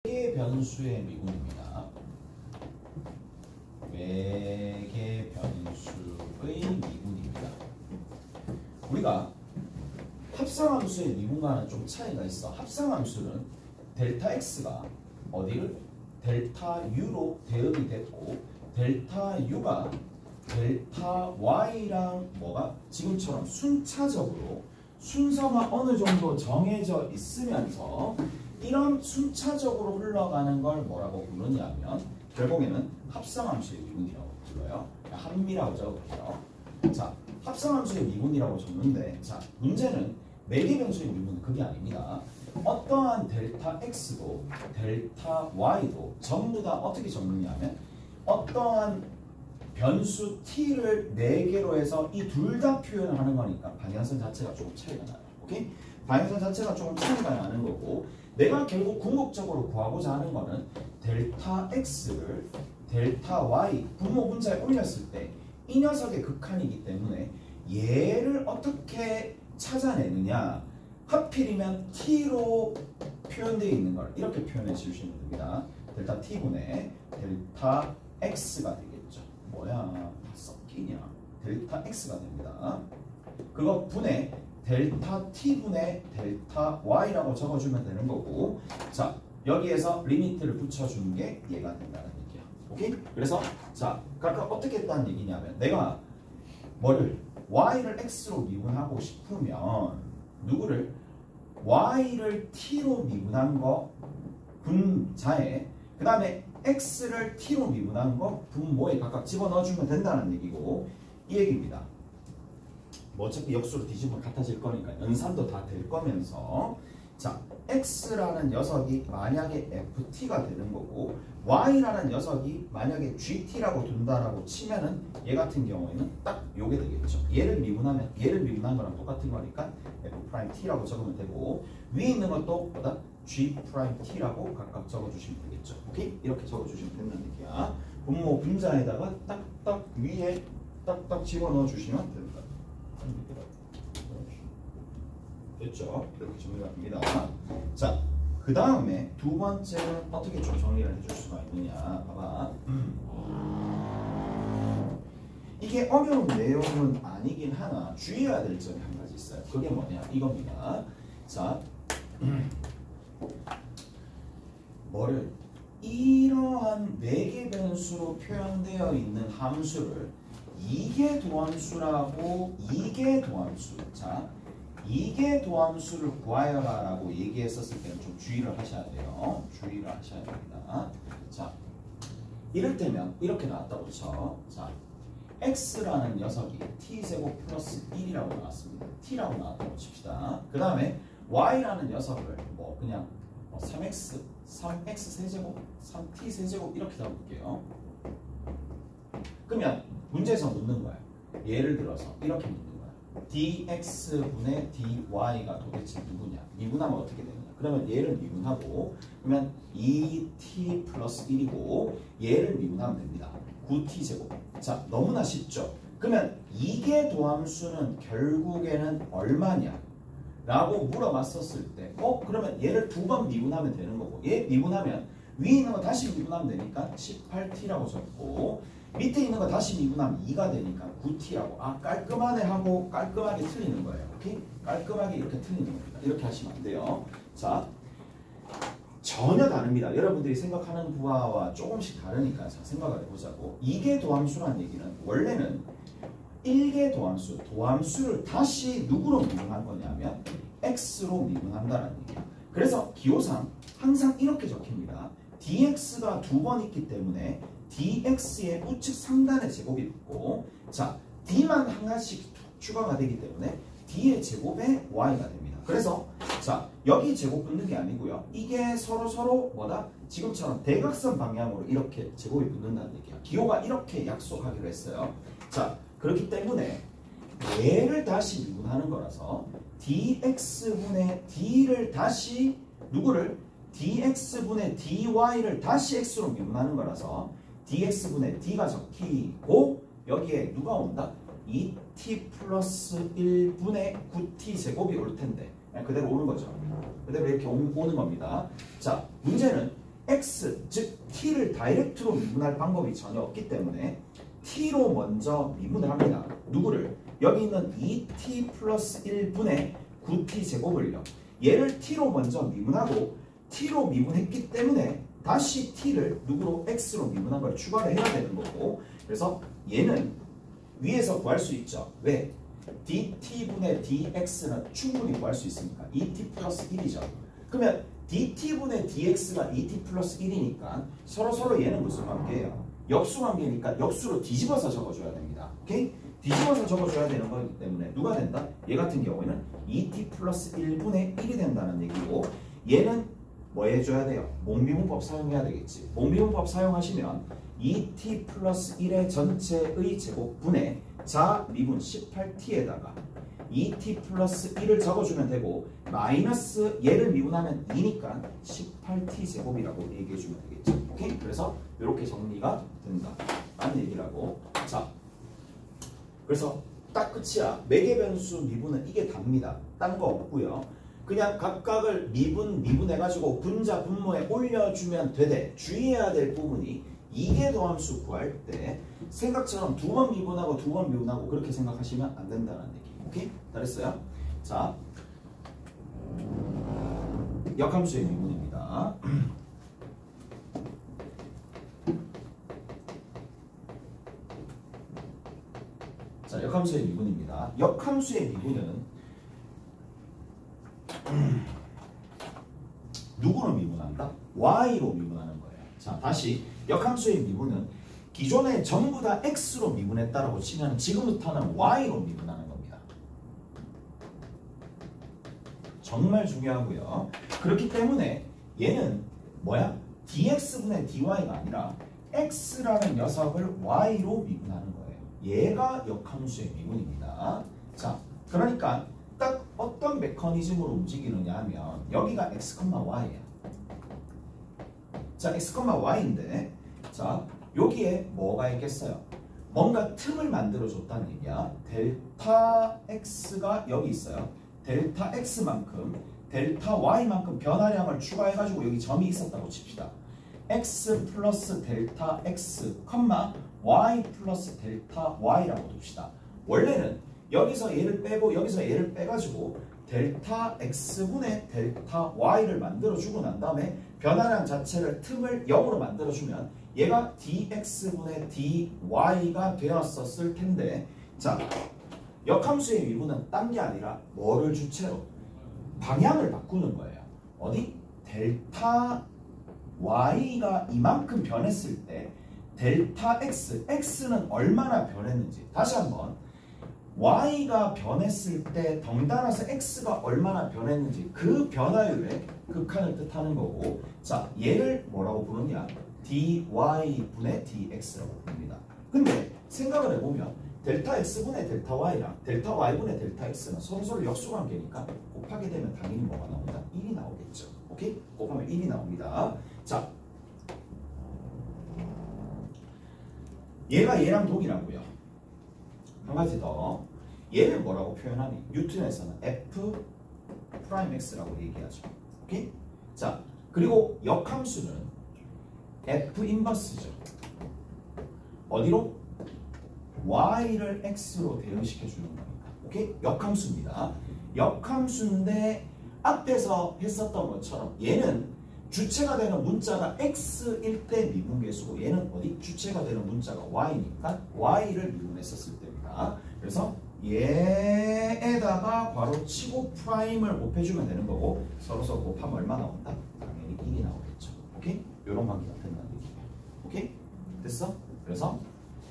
외계 변수의 미분입니다. 외계 변수의 미분입니다. 우리가 합성함수의 미분과는 좀 차이가 있어. 합성함수는 델타 x가 어디를? 델타 u로 대응이 됐고 델타 u가 델타 y랑 뭐가? 지금처럼 순차적으로 순서가 어느 정도 정해져 있으면서 이런 순차적으로 흘러가는 걸 뭐라고 부르냐면 결국에는 합성함수의 미분이라고 불러요. 함미라고 적어볼게요. 자, 합성함수의 미분이라고 적는데 자, 문제는 매개변수의 미분은 그게 아닙니다. 어떠한 델타 x도 델타 y도 전부 다 어떻게 적느냐면 어떠한 변수 t를 4개로 해서 이 둘 다 표현을 하는 거니까 방향성 자체가 조금 차이가 나요. 오케이? 방향성 자체가 조금 차이가 나는 거고 내가 결국 궁극적으로 구하고자 하는 거는 델타 x를 델타 y 분모 분자에 올렸을 때 이 녀석의 극한이기 때문에 얘를 어떻게 찾아내느냐 하필이면 t로 표현되어 있는 걸 이렇게 표현해 주시면 됩니다. 델타 t분의 델타 x가 되겠죠. 뭐야 섞이냐 델타 x가 됩니다. 그거 분의 델타 t분의 델타 y라고 적어주면 되는 거고 자 여기에서 리미트를 붙여주는 게 얘가 된다는 얘기야. 오케이? 그래서 자 각각 어떻게 했다는 얘기냐면 내가 뭐를 y를 x로 미분하고 싶으면 누구를 y를 t로 미분한 거 분자에 그 다음에 x를 t로 미분한 거 분모에 각각 집어넣어주면 된다는 얘기고 이 얘기입니다. 뭐 어차피 역수로 뒤집으면 같아질 거니까 연산도 다 될 거면서 자 x라는 녀석이 만약에 ft가 되는 거고 y라는 녀석이 만약에 gt라고 둔다라고 치면은 얘 같은 경우에는 딱 요게 되겠죠. 얘를 미분하면 얘를 미분한 거랑 똑같은 거니까 f't라고 적으면 되고 위에 있는 것도 뭐다? g't라고 각각 적어주시면 되겠죠. 오케이? 이렇게 적어주시면 된다는 얘기야. 분모 분자에다가 딱딱 위에 딱딱 집어넣어 주시면 됩니다. 됐죠? 이렇게 정리가 됩니다. 자, 그 다음에 두 번째는 어떻게 좀 정리를 해줄 수가 있느냐. 봐봐. 이게 어려운 내용은 아니긴 하나 주의해야 될 점이 한 가지 있어요. 그게 뭐냐? 이겁니다. 자, 뭐를 이러한 4개 변수로 표현되어 있는 함수를 이계 도함수라고 이계 도함수 자 이계 도함수를 구하여라 라고 얘기했었을 때는 좀 주의를 하셔야 돼요. 주의를 하셔야 됩니다. 자 이를테면 이렇게 나왔다고 쳐. 자 x라는 녀석이 t제곱 플러스 1이라고 나왔습니다. t라고 나왔다고 칩시다. 그 다음에 y라는 녀석을 뭐 그냥 3x 세제곱 3t 세제곱 이렇게 잡을게요. 그러면 문제에서 묻는 거야. 예를 들어서 이렇게 묻는 거야. dx분의 dy가 도대체 누구냐? 미분하면 어떻게 되느냐? 그러면 얘를 미분하고 그러면 2t 플러스 1이고 얘를 미분하면 됩니다. 9t제곱. 자, 너무나 쉽죠? 그러면 이계 도함수는 결국에는 얼마냐? 라고 물어봤었을 때 그러면 얘를 2번 미분하면 되는 거고 얘 미분하면 위에 있는 거 다시 미분하면 되니까 18t라고 적고 밑에 있는 거 다시 미분하면 2가 되니까 9t라고 깔끔하네 하고 깔끔하게 틀리는 거예요. 오케이? 깔끔하게 이렇게 틀리는 겁니다. 이렇게 하시면 안 돼요. 자, 전혀 다릅니다. 여러분들이 생각하는 부하와 조금씩 다르니까 자, 생각을 해보자고. 이계 도함수란 얘기는 원래는 1개 도함수, 도함수를 다시 누구로 미분한 거냐면 x로 미분한다는 얘기야. 그래서 기호상 항상 이렇게 적힙니다. dx가 2번 있기 때문에 dx의 우측 상단의 제곱이 있고 자 d만 하나씩 추가가 되기 때문에 d의 제곱에 y가 됩니다. 그래서 자 여기 제곱 붙는 게 아니고요. 이게 서로 뭐다? 지금처럼 대각선 방향으로 이렇게 제곱이 붙는다는 얘기야. 기호가 이렇게 약속하기로 했어요. 자 그렇기 때문에 얘를 다시 미분하는 거라서 dx분의 d를 다시 누구를? dx분의 dy를 다시 x로 미분하는 거라서 dx분의 d가 적히고 여기에 누가 온다? 2t 플러스 1분의 9t 제곱이 올 텐데 그대로 오는 거죠. 그대로 이렇게 오는 겁니다. 자, 문제는 x, 즉 t를 다이렉트로 미분할 방법이 전혀 없기 때문에 t로 먼저 미분을 합니다. 누구를? 여기 있는 2t 플러스 1분의 9t 제곱을요. 얘를 t로 먼저 미분하고 t로 미분했기 때문에 다시 t를 누구로? x로 미분한 걸 추가를 해야 되는 거고, 그래서 얘는 위에서 구할 수 있죠. 왜? dt분의 dx는 충분히 구할 수 있으니까 2t 플러스 1이죠. 그러면 dt분의 dx가 2t 플러스 1이니까 서로 얘는 무슨 관계예요? 역수 관계니까 역수로 뒤집어서 적어줘야 됩니다. 오케이? 뒤집어서 적어줘야 되는 거기 때문에 누가 된다? 얘 같은 경우에는 2t 플러스 1분의 1이 된다는 얘기고, 얘는 뭐 해줘야 돼요? 몽미분법 사용해야 되겠지. 몽미분법 사용하시면 2t 플러스 1의 전체의 제곱분의 자 미분 18t에다가 2t 플러스 1을 적어주면 되고, 마이너스 얘를 미분하면 2니까 18t 제곱이라고 얘기해주면 되겠죠. 오케이? 그래서 이렇게 정리가 된다 라는 얘기라고. 자, 그래서 딱 끝이야. 매개변수 미분은 이게 답니다. 딴 거 없고요. 그냥 각각을 미분해가지고 분자 분모에 올려주면 되되, 주의해야 될 부분이 이계 도함수 구할 때 생각처럼 두 번 미분하고 그렇게 생각하시면 안 된다는 얘기. 오케이? 잘했어요? 자, 역함수의 미분입니다. 자, 역함수의 미분입니다. 역함수의 미분은 누구로 미분한다? y로 미분하는 거예요. 자, 다시 역함수의 미분은 기존에 전부 다 x로 미분했다라고 치면 지금부터는 y로 미분하는 겁니다. 정말 중요하고요. 그렇기 때문에 얘는 뭐야? dx분의 dy가 아니라 x라는 녀석을 y로 미분하는 거예요. 얘가 역함수의 미분입니다. 자, 그러니까 딱 어떤 메커니즘으로 움직이느냐 하면 여기가 x, y야. 자, x, y인데, 자, 여기에 뭐가 있겠어요? 뭔가 틈을 만들어줬다는 얘기야. 델타 x가 여기 있어요. 델타 x만큼, 델타 y만큼 변화량을 추가해가지고 여기 점이 있었다고 칩시다. x 플러스 델타 x, y 플러스 델타 y라고 둡시다. 원래는 여기서 얘를 빼고 여기서 얘를 빼가지고 델타 x분의 델타 y를 만들어주고 난 다음에 변화량 자체를 틈을 0으로 만들어주면 얘가 dx분의 dy가 되었었을 텐데, 자, 역함수의 미분은 딴 게 아니라 뭐를 주체로? 방향을 바꾸는 거예요. 어디? 델타 y가 이만큼 변했을 때 델타 x, x는 얼마나 변했는지 다시 한번, y가 변했을 때 덩달아서 x가 얼마나 변했는지 그 변화율의 극한을 뜻하는 거고, 자, 얘를 뭐라고 부르냐? dy분의 dx라고 부릅니다. 근데 생각을 해보면 델타 x분의 델타 y랑 델타 y분의 델타 x는 서로 역수관계니까 곱하게 되면 당연히 뭐가 나옵니다? 1이 나오겠죠. 오케이? 곱하면 1이 나옵니다. 자, 얘가 얘랑 동일하고요. 한 가지 더. 얘를 뭐라고 표현하니? 뉴턴에서는 f 프라임 x라고 얘기하죠. 오케이? 자, 그리고 역함수는 f 인버스죠. 어디로? y를 x로 대응시켜 주는 겁니다. 오케이? 역함수입니다. 역함수인데 앞에서 했었던 것처럼 얘는 주체가 되는 문자가 x일 때 미분계수고, 얘는 어디? 주체가 되는 문자가 y니까 y를 미분했었을 때입니다. 그래서 얘에다가 바로 치고 프라임을 곱해주면 되는 거고, 서로 곱하면 얼마 나온다? 당연히 1이 나오겠죠. 오케이? 이런 관계가 된다는 얘기예요. 오케이? 됐어? 그래서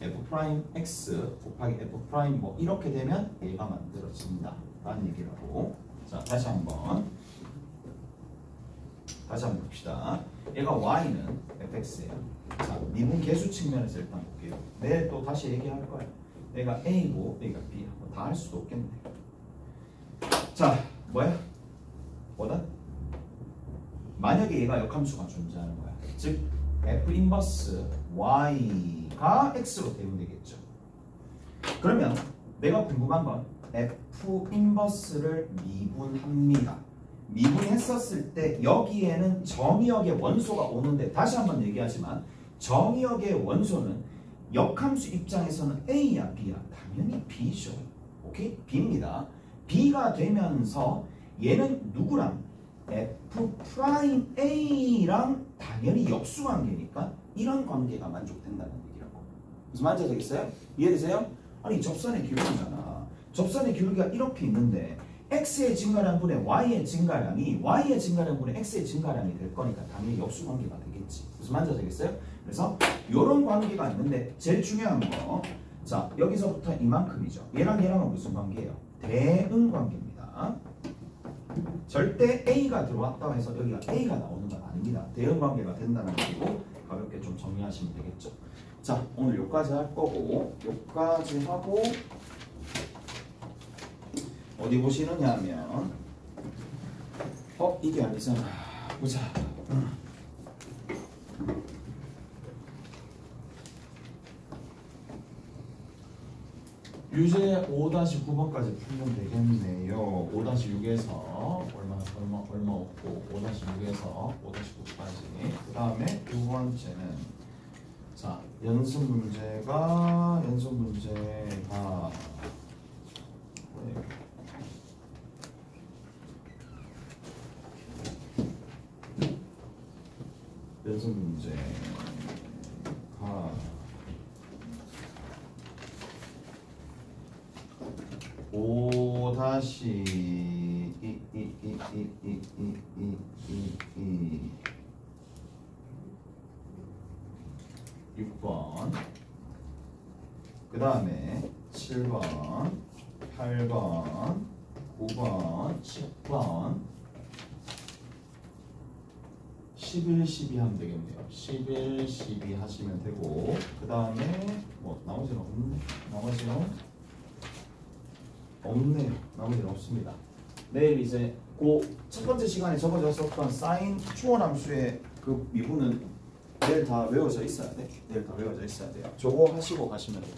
f 프라임 x 곱하기 f 프라임 뭐 이렇게 되면 얘가 만들어진다 라는 얘기라고. 자, 다시 한번 봅시다. 얘가 y는 fx예요. 자, 미분 계수 측면에서 일단 볼게요. 내일 또 다시 얘기할 거예요. 얘가 a고 얘가 b. 다 할 수도 없겠네. 자, 뭐다? 만약에 얘가 역함수가 존재하는 거야. 즉 f 인버스 y가 x로 대응되겠죠. 그러면 내가 궁금한 건 f 인버스를 미분합니다. 미분했었을 때 여기에는 정의역의 원소가 오는데 다시 한번 얘기하지만 정의역의 원소는 역함수 입장에서는 A야 B야? 당연히 B죠. 오케이? B입니다. B가 되면서 얘는 누구랑? F'A랑 당연히 역수관계니까 이런 관계가 만족된다는 얘기라고. 무슨 말인지 알겠어요? 이해되세요? 아니 접선의 기울기잖아. 접선의 기울기가 이렇게 있는데 x의 증가량분의 y의 증가량이 x의 증가량이 될 거니까 당연히 역수관계가 되겠지. 무슨 말인지 알겠어요? 그래서 이런 관계가 있는데 제일 중요한 거, 자 여기서부터 이만큼이죠. 얘랑 얘랑은 무슨 관계예요? 대응 관계입니다. 절대 A가 들어왔다고 해서 여기가 A가 나오는 건 아닙니다. 대응 관계가 된다는 얘기고 가볍게 좀 정리하시면 되겠죠. 자 오늘 여기까지 할 거고, 여기까지 하고 어디 보시느냐 하면 이게 아니잖아. 보자. 유제 5-9번까지 풀면 되겠네요. 5-6에서 얼마 없고 5-6에서 5-9까지. 그 다음에 두 번째는 자 연습 문제가 연습 문제가 6번, 그 다음에 7번, 8번, 9번, 10번, 11, 12 하면 되겠네요. 11, 12 하시면 되고, 그 다음에 뭐 나머지는 없네. 나머지는 없습니다. 내일 이제 그 첫 번째 시간에 적어졌었던 사인 초월함수의 그 미분은 내일 다 외워져 있어야 돼. 저거 하시고 가시면 돼요.